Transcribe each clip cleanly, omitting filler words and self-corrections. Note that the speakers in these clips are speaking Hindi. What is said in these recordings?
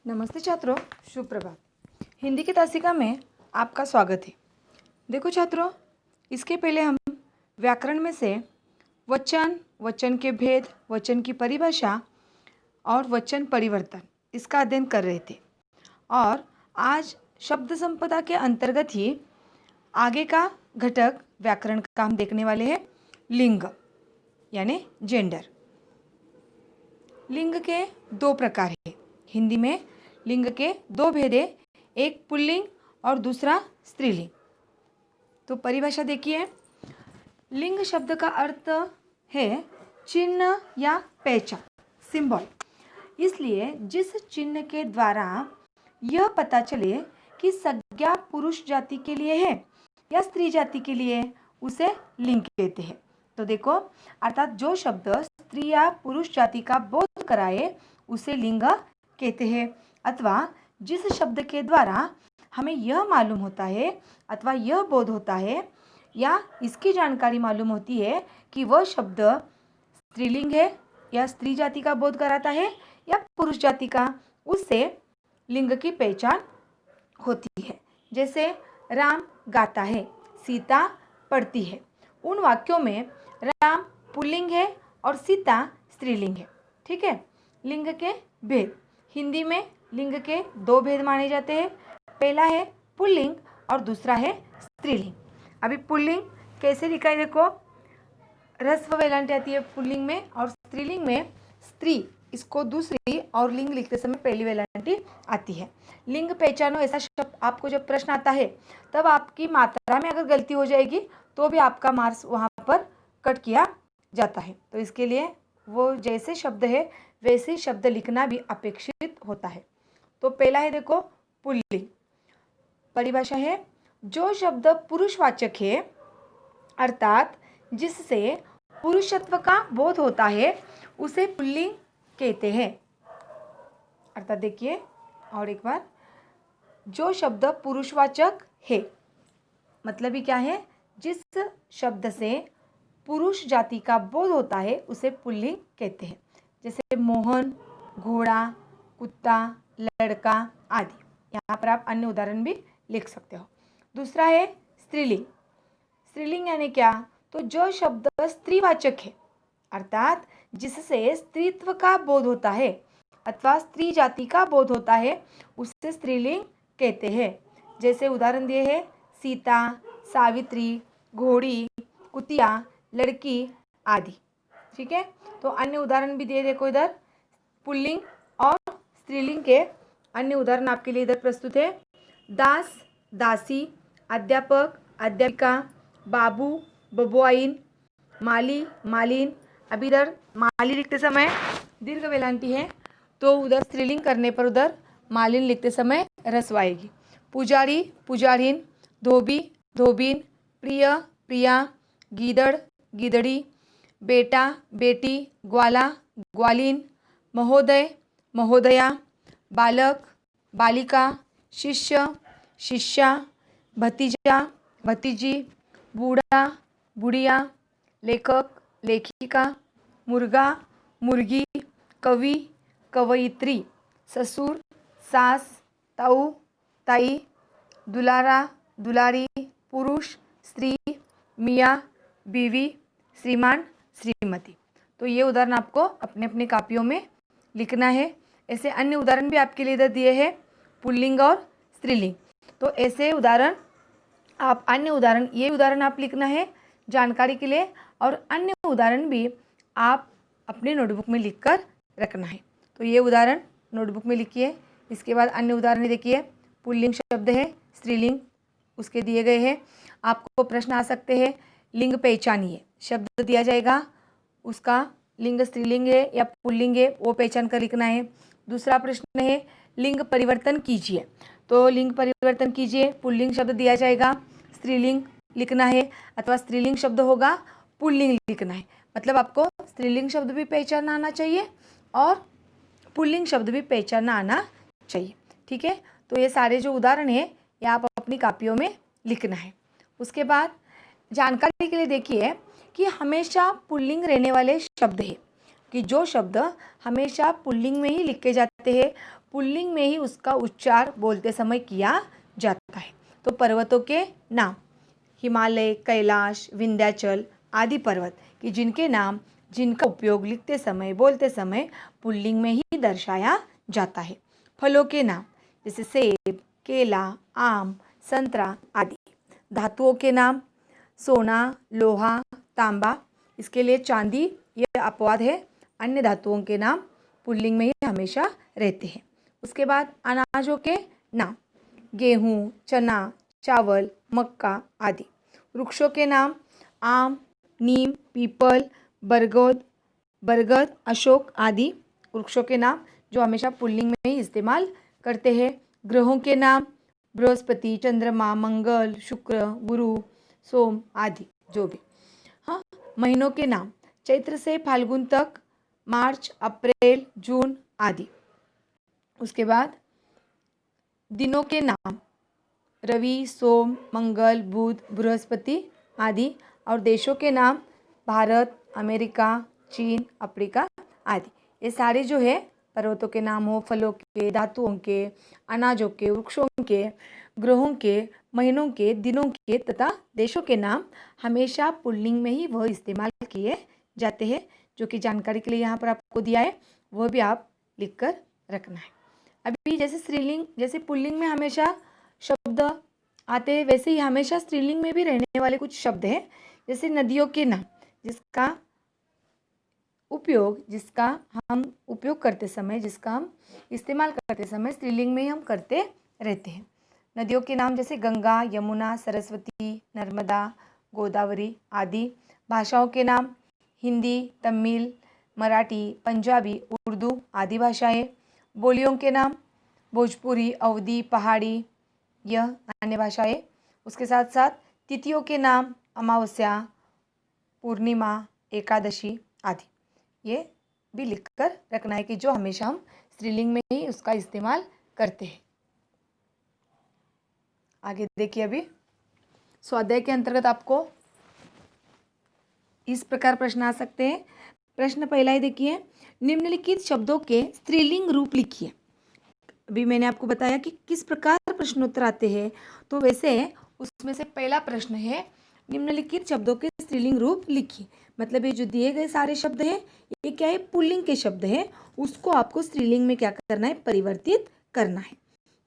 नमस्ते छात्रों, शुभ प्रभात। हिंदी की तासिका में आपका स्वागत है। देखो छात्रों, इसके पहले हम व्याकरण में से वचन, वचन के भेद, वचन की परिभाषा और वचन परिवर्तन इसका अध्ययन कर रहे थे। और आज शब्द संपदा के अंतर्गत ही आगे का घटक व्याकरण का हम देखने वाले हैं, लिंग यानी जेंडर। लिंग के दो प्रकार हैं। हिंदी में लिंग के दो भेद हैं, एक पुल्लिंग और दूसरा स्त्रीलिंग। तो परिभाषा देखिए, लिंग शब्द का अर्थ है चिन्ह या पहचान, सिंबल। इसलिए जिस चिन्ह के द्वारा यह पता चले कि संज्ञा पुरुष जाति के लिए है या स्त्री जाति के लिए, उसे लिंग कहते हैं। तो देखो, अर्थात जो शब्द स्त्री या पुरुष जाति का बोध कराए उसे लिंग कहते हैं। अथवा जिस शब्द के द्वारा हमें यह मालूम होता है अथवा यह बोध होता है या इसकी जानकारी मालूम होती है कि वह शब्द स्त्रीलिंग है या स्त्री जाति का बोध कराता है या पुरुष जाति का, उससे लिंग की पहचान होती है। जैसे राम गाता है, सीता पढ़ती है। उन वाक्यों में राम पुल्लिंग है और सीता स्त्रीलिंग है। ठीक है। लिंग के भेद, हिंदी में लिंग के दो भेद माने जाते हैं। पहला है पुल्लिंग और दूसरा है स्त्रीलिंग। अभी पुल्लिंग कैसे लिखा है देखो, ह्रस्व वेलांटी आती है पुल्लिंग में और स्त्रीलिंग में स्त्री इसको दूसरी और लिंग लिखते समय पहली वेलांटी आती है। लिंग पहचानो ऐसा शब्द आपको जब प्रश्न आता है तब आपकी मात्रा में अगर गलती हो जाएगी तो भी आपका मार्क्स वहाँ पर कट किया जाता है। तो इसके लिए वो जैसे शब्द है वैसे शब्द लिखना भी अपेक्षित होता है। तो पहला है देखो पुल्लिंग। परिभाषा है जो शब्द पुरुषवाचक है अर्थात जिससे पुरुषत्व का बोध होता है उसे पुल्लिंग कहते हैं। अर्थात देखिए और एक बार, जो शब्द पुरुषवाचक है मतलब ही क्या है, जिस शब्द से पुरुष जाति का बोध होता है उसे पुल्लिंग कहते हैं। जैसे मोहन, घोड़ा, कुत्ता, लड़का आदि। यहाँ पर आप अन्य उदाहरण भी लिख सकते हो। दूसरा है स्त्रीलिंग। स्त्रीलिंग यानी क्या, तो जो शब्द स्त्रीवाचक है अर्थात जिससे स्त्रीत्व का बोध होता है अथवा स्त्री जाति का बोध होता है उसे स्त्रीलिंग कहते हैं। जैसे उदाहरण दिए हैं सीता, सावित्री, घोड़ी, कुतिया, लड़की आदि। ठीक है। तो अन्य उदाहरण भी दिए देखो, इधर पुल्लिंग और स्त्रीलिंग के अन्य उदाहरण आपके लिए इधर प्रस्तुत है। दास, दासी, अध्यापक, अध्यापिका, बाबू, बबुआइन, माली, मालिन। अब इधर माली लिखते समय दीर्घ वेलांटी है तो उधर स्त्रीलिंग करने पर उधर मालिन लिखते समय ह्रस्व आएगी। पुजारी, पुजारिन, धोबी, धोबिन, प्रिय, प्रिया, गीदड़, गीदड़ी, बेटा, बेटी, ग्वाला, ग्वालिन, महोदय, महोदया, बालक, बालिका, शिष्य, शिष्या, भतीजा, भतीजी, बूढ़ा, बुढ़िया, लेखक, लेखिका, मुर्गा, मुर्गी, कवि, कवयित्री, ससुर, सास, ताऊ, ताई, दुलारा, दुलारी, पुरुष, स्त्री, मियाँ, बीवी, श्रीमान, श्रीमती। तो ये उदाहरण आपको अपने अपने कापियों में लिखना है। ऐसे अन्य उदाहरण भी आपके लिए इधर दिए हैं, पुल्लिंग और स्त्रीलिंग। तो ऐसे उदाहरण आप अन्य उदाहरण, ये उदाहरण आप लिखना है जानकारी के लिए और अन्य उदाहरण भी आप अपने नोटबुक में लिख कर रखना है। तो ये उदाहरण नोटबुक में लिखिए। इसके बाद अन्य उदाहरण देखिए, पुल्लिंग शब्द है, स्त्रीलिंग उसके दिए गए हैं। आपको प्रश्न आ सकते हैं, लिंग पहचानिए। शब्द दिया जाएगा, उसका लिंग स्त्रीलिंग है या पुल्लिंग है वो पहचान कर लिखना है। दूसरा प्रश्न है लिंग परिवर्तन कीजिए। तो लिंग परिवर्तन कीजिए, पुल्लिंग शब्द दिया जाएगा, स्त्रीलिंग लिखना है अथवा स्त्रीलिंग शब्द होगा पुल्लिंग लिखना है। मतलब आपको स्त्रीलिंग शब्द भी पहचानना आना चाहिए और पुल्लिंग शब्द भी पहचानना आना चाहिए। ठीक है। तो ये सारे जो उदाहरण है ये आप अपनी कापियों में लिखना है। उसके बाद जानकारी के लिए देखिए कि हमेशा पुल्लिंग रहने वाले शब्द है, कि जो शब्द हमेशा पुल्लिंग में ही लिखे जाते हैं पुल्लिंग में ही उसका उच्चार बोलते समय किया जाता है। तो पर्वतों के नाम, हिमालय, कैलाश, विंध्याचल आदि पर्वत कि जिनके नाम, जिनका उपयोग लिखते समय, बोलते समय पुल्लिंग में ही दर्शाया जाता है। फलों के नाम जैसे सेब, केला, आम, संतरा आदि। धातुओं के नाम सोना, लोहा, तांबा, इसके लिए चांदी यह अपवाद है। अन्य धातुओं के नाम पुल्लिंग में ही हमेशा रहते हैं। उसके बाद अनाजों के नाम गेहूँ, चना, चावल, मक्का आदि। वृक्षों के नाम आम, नीम, पीपल, बरगद, अशोक आदि वृक्षों के नाम जो हमेशा पुल्लिंग में ही इस्तेमाल करते हैं। ग्रहों के नाम बृहस्पति, चंद्रमा, मंगल, शुक्र, गुरु, सोम आदि जो भी। हाँ, महीनों के नाम चैत्र से फाल्गुन तक, मार्च, अप्रैल, जून आदि। उसके बाद दिनों के नाम रवि, सोम, मंगल, बुध, बृहस्पति आदि। और देशों के नाम भारत, अमेरिका, चीन, अफ्रीका आदि। ये सारे जो है पर्वतों के नाम हो, फलों के, धातुओं के, अनाजों के, वृक्षों के, ग्रहों के, महीनों के, दिनों के तथा देशों के नाम हमेशा पुल्लिंग में ही वह इस्तेमाल किए जाते हैं। जो कि जानकारी के लिए यहाँ पर आपको दिया है, वह भी आप लिख कर रखना है। अभी जैसे स्त्रीलिंग, जैसे पुल्लिंग में हमेशा शब्द आते हैं, वैसे ही हमेशा स्त्रीलिंग में भी रहने वाले कुछ शब्द हैं। जैसे नदियों के नाम, जिसका हम उपयोग करते समय, जिसका हम इस्तेमाल करते समय स्त्रीलिंग में ही हम करते रहते हैं। नदियों के नाम जैसे गंगा, यमुना, सरस्वती, नर्मदा, गोदावरी आदि। भाषाओं के नाम हिंदी, तमिल, मराठी, पंजाबी, उर्दू आदि भाषाएं। बोलियों के नाम भोजपुरी, अवधी, पहाड़ी, यह अन्य भाषाएं। उसके साथ साथ तिथियों के नाम अमावस्या, पूर्णिमा, एकादशी आदि। ये भी लिखकर रखना है कि जो हमेशा हम स्त्रीलिंग में ही उसका इस्तेमाल करते हैं। आगे देखिए, अभी स्वाध्याय के अंतर्गत आपको इस प्रकार प्रश्न आ सकते हैं। प्रश्न पहला ही देखिए, निम्नलिखित शब्दों के स्त्रीलिंग रूप लिखिए। अभी मैंने आपको बताया कि किस प्रकार प्रश्नोत्तर आते हैं, तो वैसे उसमें से पहला प्रश्न है निम्नलिखित शब्दों के स्त्रीलिंग रूप लिखिए। मतलब ये जो दिए गए सारे शब्द हैं, ये क्या है, पुल्लिंग के शब्द हैं, उसको आपको स्त्रीलिंग में क्या करना है, परिवर्तित करना है।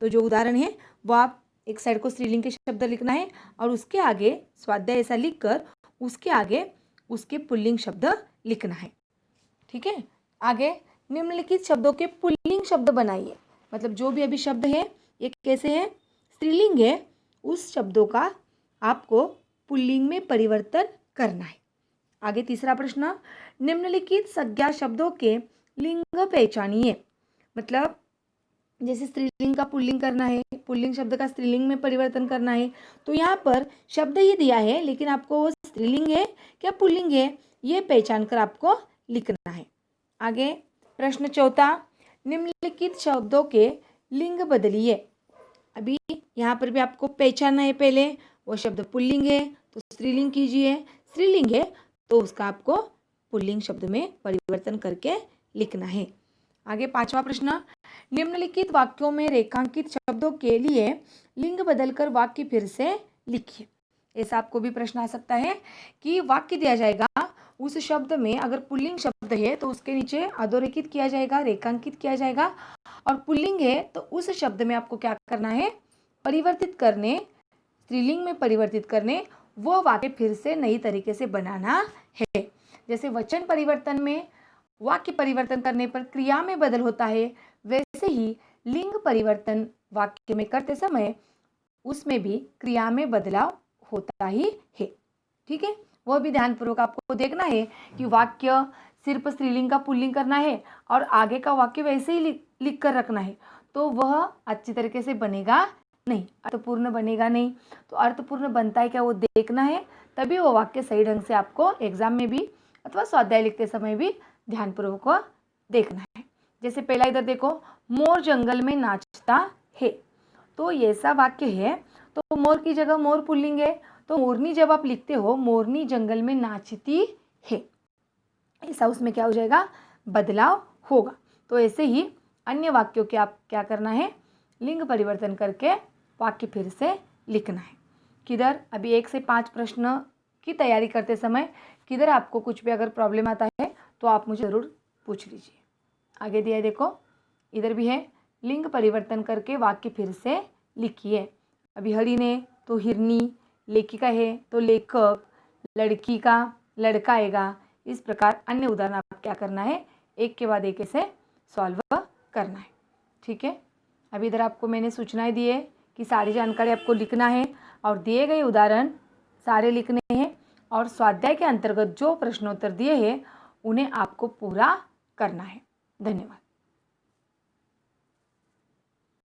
तो जो उदाहरण है वो आप एक साइड को स्त्रीलिंग के शब्द लिखना है और उसके आगे स्वाध्याय ऐसा लिखकर उसके आगे उसके पुल्लिंग शब्द लिखना है। ठीक है। आगे निम्नलिखित शब्दों के पुल्लिंग शब्द बनाइए। मतलब जो भी अभी शब्द है ये कैसे है, स्त्रीलिंग है, उस शब्दों का आपको पुल्लिंग में परिवर्तन करना है। आगे तीसरा प्रश्न, निम्नलिखित संज्ञा शब्दों के लिंग पहचानिए। मतलब जैसे स्त्रीलिंग का पुल्लिंग करना है, पुल्लिंग शब्द का स्त्रीलिंग में परिवर्तन करना है, तो यहाँ पर शब्द ही दिया है, लेकिन आपको वो स्त्रीलिंग है क्या पुल्लिंग है ये पहचान कर आपको लिखना है। आगे प्रश्न चौथा, निम्नलिखित शब्दों के लिंग बदलिए। अभी यहाँ पर भी आपको पहचानना है, पहले वो शब्द पुल्लिंग है तो स्त्रीलिंग कीजिए, स्त्रीलिंग है तो उसका आपको पुल्लिंग शब्द में परिवर्तन करके लिखना है। आगे पांचवा प्रश्न, निम्नलिखित वाक्यों में रेखांकित शब्दों के लिए लिंग बदलकर वाक्य फिर से लिखिए। ऐसा आपको भी प्रश्न आ सकता है कि वाक्य दिया जाएगा, उस शब्द में अगर पुल्लिंग शब्द है तो उसके नीचे अधोरेखित किया जाएगा, रेखांकित किया जाएगा, और पुल्लिंग है तो उस शब्द में आपको क्या करना है, परिवर्तित करने, स्त्रीलिंग में परिवर्तित करने, वो वाक्य फिर से नई तरीके से बनाना है। जैसे वचन परिवर्तन में वाक्य परिवर्तन करने पर क्रिया में बदल होता है, वैसे ही लिंग परिवर्तन वाक्य में करते समय उसमें भी क्रिया में बदलाव होता ही है। ठीक है, वह भी ध्यानपूर्वक आपको देखना है कि वाक्य सिर्फ स्त्रीलिंग का पुल्लिंग करना है और आगे का वाक्य वैसे ही लिख कर रखना है, तो वह अच्छी तरीके से बनेगा नहीं, अर्थपूर्ण बनेगा नहीं। तो अर्थपूर्ण बनता है क्या वो देखना है, तभी वो वाक्य सही ढंग से आपको एग्जाम में भी अथवा स्वाध्याय लिखते समय भी ध्यानपूर्वक देखना है। जैसे पहला इधर देखो, मोर जंगल में नाचता है, तो ये ऐसा वाक्य है, तो मोर की जगह मोर पुल्लिंग है, तो मोरनी जब आप लिखते हो मोरनी जंगल में नाचती है, ऐसा उसमें क्या हो जाएगा, बदलाव होगा। तो ऐसे ही अन्य वाक्यों के आप क्या करना है, लिंग परिवर्तन करके वाक्य फिर से लिखना है। किधर अभी 1 से 5 प्रश्न की तैयारी करते समय किधर आपको कुछ भी अगर प्रॉब्लम आता है तो आप मुझे ज़रूर पूछ लीजिए। आगे दिया है देखो, इधर भी है, लिंग परिवर्तन करके वाक्य फिर से लिखिए। अभी हरी ने तो हिरनी, लेखिका है तो लेखक, लड़की का लड़का आएगा। इस प्रकार अन्य उदाहरण आप क्या करना है, एक के बाद एक ऐसे सॉल्व करना है। ठीक है, अभी इधर आपको मैंने सूचनाएं दी है कि सारी जानकारी आपको लिखना है और दिए गए उदाहरण सारे लिखने हैं और स्वाध्याय के अंतर्गत जो प्रश्नोत्तर दिए हैं उन्हें आपको पूरा करना है। धन्यवाद।